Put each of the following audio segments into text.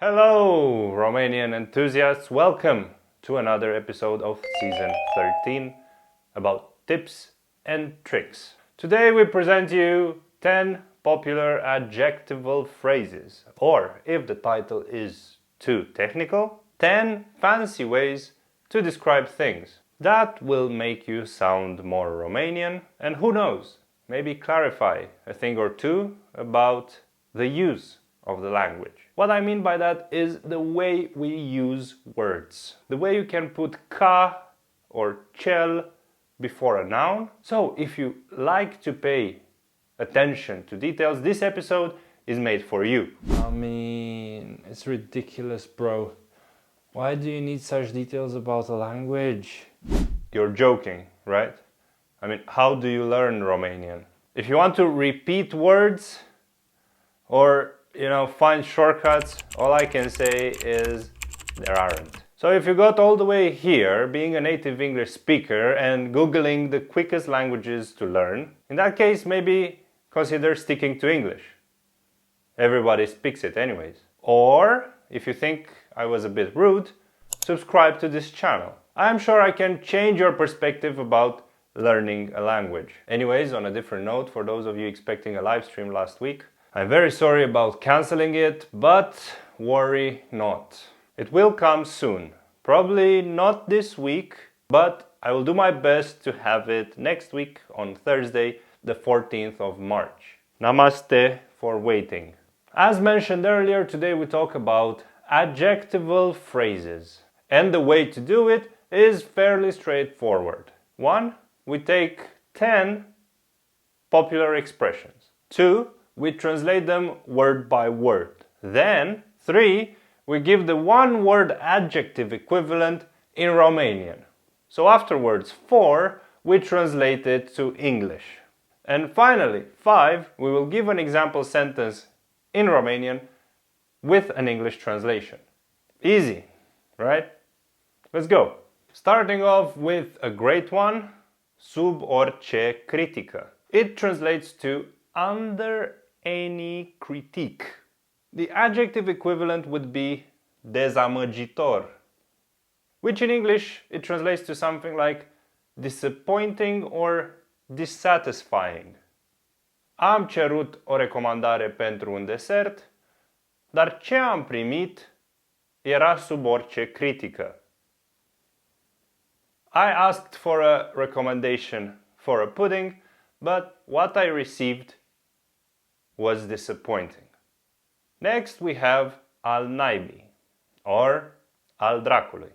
Hello, Romanian enthusiasts! Welcome to another episode of season 13 about tips and tricks. Today we present you 10 popular adjectival phrases, or if the title is too technical, 10 fancy ways to describe things. That will make you sound more Romanian and who knows, maybe clarify a thing or two about the use of the language. What I mean by that is the way we use words. The way you can put ca or cel before a noun. So if you like to pay attention to details, this episode is made for you. I mean, it's ridiculous, bro. Why do you need such details about a language? You're joking, right? I mean, how do you learn Romanian? If you want to repeat words or find shortcuts, all I can say is there aren't. So if you got all the way here, being a native English speaker and Googling the quickest languages to learn, in that case maybe consider sticking to English. Everybody speaks it anyways. Or, if you think I was a bit rude, subscribe to this channel. I'm sure I can change your perspective about learning a language. Anyways, on a different note, for those of you expecting a live stream last week, I'm very sorry about cancelling it, but worry not. It will come soon. Probably not this week, but I will do my best to have it next week on Thursday, the 14th of March. Namaste for waiting. As mentioned earlier, today we talk about adjectival phrases. And the way to do it is fairly straightforward. 1. We take 10 popular expressions. 2. We translate them word by word. Then, 3, we give the one-word adjective equivalent in Romanian. So afterwards, 4, we translate it to English. And finally, 5, we will give an example sentence in Romanian with an English translation. Easy, right? Let's go. Starting off with a great one, sub orice critică. It translates to under any critique. The adjective equivalent would be dezamăgitor, which in English it translates to something like disappointing or dissatisfying. Am cerut o recomandare pentru un desert, dar ce am primit era sub orice critică. I asked for a recommendation for a pudding, but what I received was disappointing. Next we have al naibii, or al dracului.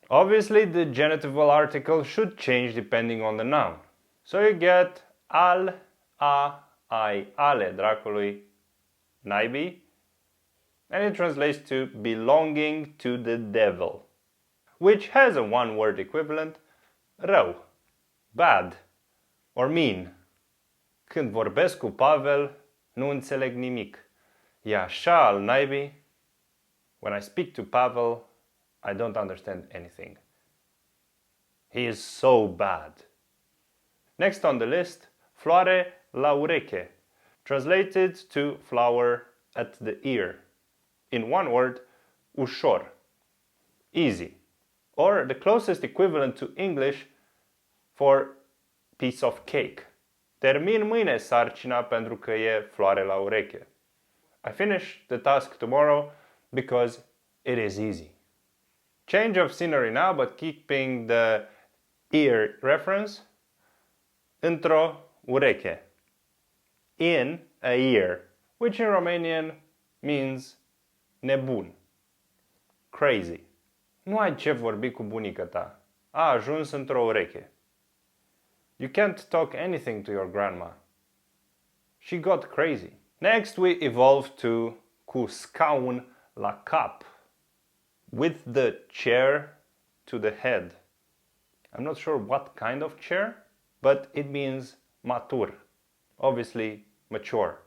Obviously the genitival article should change depending on the noun. So you get al, a, ai, ale dracului, naibii, and it translates to belonging to the devil, which has a one-word equivalent, rău, bad, or mean. Când vorbesc cu Pavel, nu înțeleg nimic. E așa al naibii. When I speak to Pavel, I don't understand anything. He is so bad. Next on the list, floare la ureche, translated to flower at the ear. In one word, ușor, easy. Or the closest equivalent to English for piece of cake. Termin mâine sarcina pentru că e floare la ureche. I finish the task tomorrow because it is easy. Change of scenery now, but keeping the ear reference. Într-o, ureche. In a ear, which in Romanian means nebun, crazy. Nu ai ce vorbi cu bunica ta. A ajuns într-o ureche. You can't talk anything to your grandma. She got crazy. Next we evolve to cu scaun la cap, with the chair to the head. I'm not sure what kind of chair, but it means matur, obviously mature.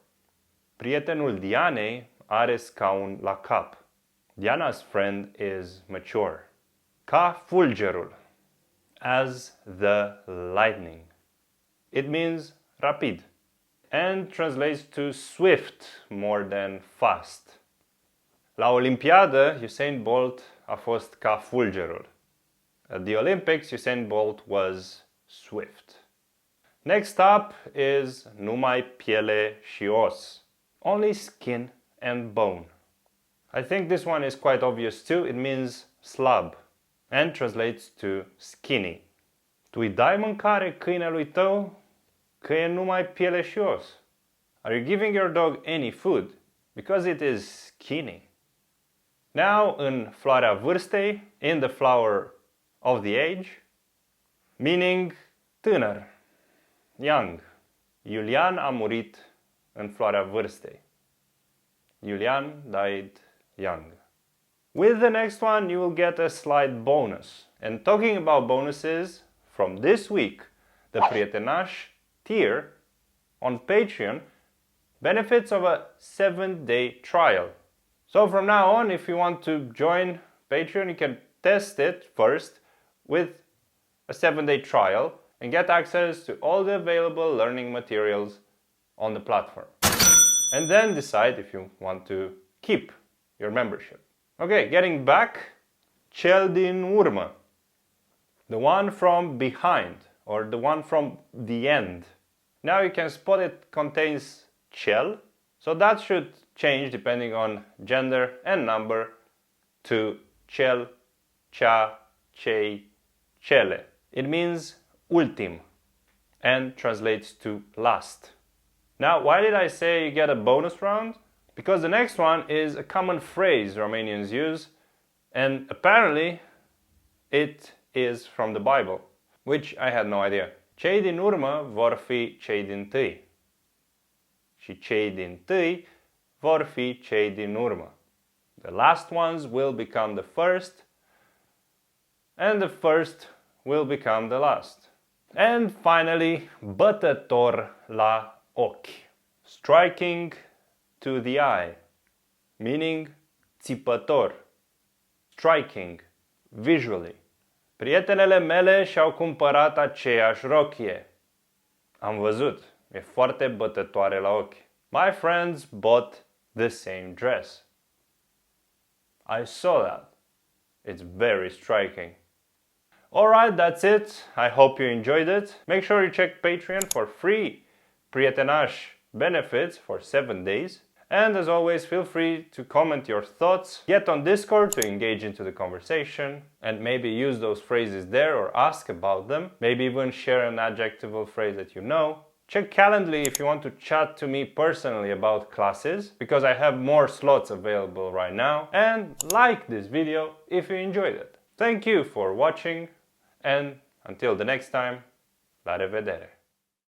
Prietenul Dianei are scaun la cap. Diana's friend is mature. Ca fulgerul, as the lightning. It means rapid and translates to swift more than fast. La Olimpiadă, Usain Bolt a fost ca fulgerul. At the Olympics, Usain Bolt was swift. Next up is numai piele și os. Only skin and bone. I think this one is quite obvious too. It means slab and translates to skinny. Tu îi dai mâncare câinelui tău că e numai piele și os? Are you giving your dog any food because it is skinny? Now, în floarea vârstei, in the flower of the age, meaning tânăr, young. Iulian a murit în floarea vârstei. Iulian died young. With the next one, you will get a slight bonus. And talking about bonuses, from this week, the Prietenaș tier on Patreon benefits of a 7-day trial. So from now on, if you want to join Patreon, you can test it first with a 7-day trial and get access to all the available learning materials on the platform. And then decide if you want to keep your membership. Okay, getting back, cel din urmă. The one from behind or the one from the end. Now you can spot it contains cel, so that should change depending on gender and number to cel, cea, cei, cele. It means ultim and translates to last. Now, why did I say you get a bonus round? Because the next one is a common phrase Romanians use, and apparently it is from the Bible, which I had no idea. Cei din urmă vor fi cei dintâi și cei dintâi vor fi cei din urmă. The last ones will become the first, and the first will become the last. And finally, bătător la ochi. Striking to the eye, meaning țipător. Striking, visually. Prietenele mele și-au cumpărat aceeași rochie. Am văzut, e foarte bătătoare la ochi. My friends bought the same dress. I saw that. It's very striking. Alright, that's it. I hope you enjoyed it. Make sure you check Patreon for free Prietenaș benefits for 7 days. And as always, feel free to comment your thoughts, get on Discord to engage into the conversation, and maybe use those phrases there or ask about them. Maybe even share an adjectival phrase that you know. Check Calendly if you want to chat to me personally about classes, because I have more slots available right now. And like this video if you enjoyed it. Thank you for watching, and until the next time, la revedere!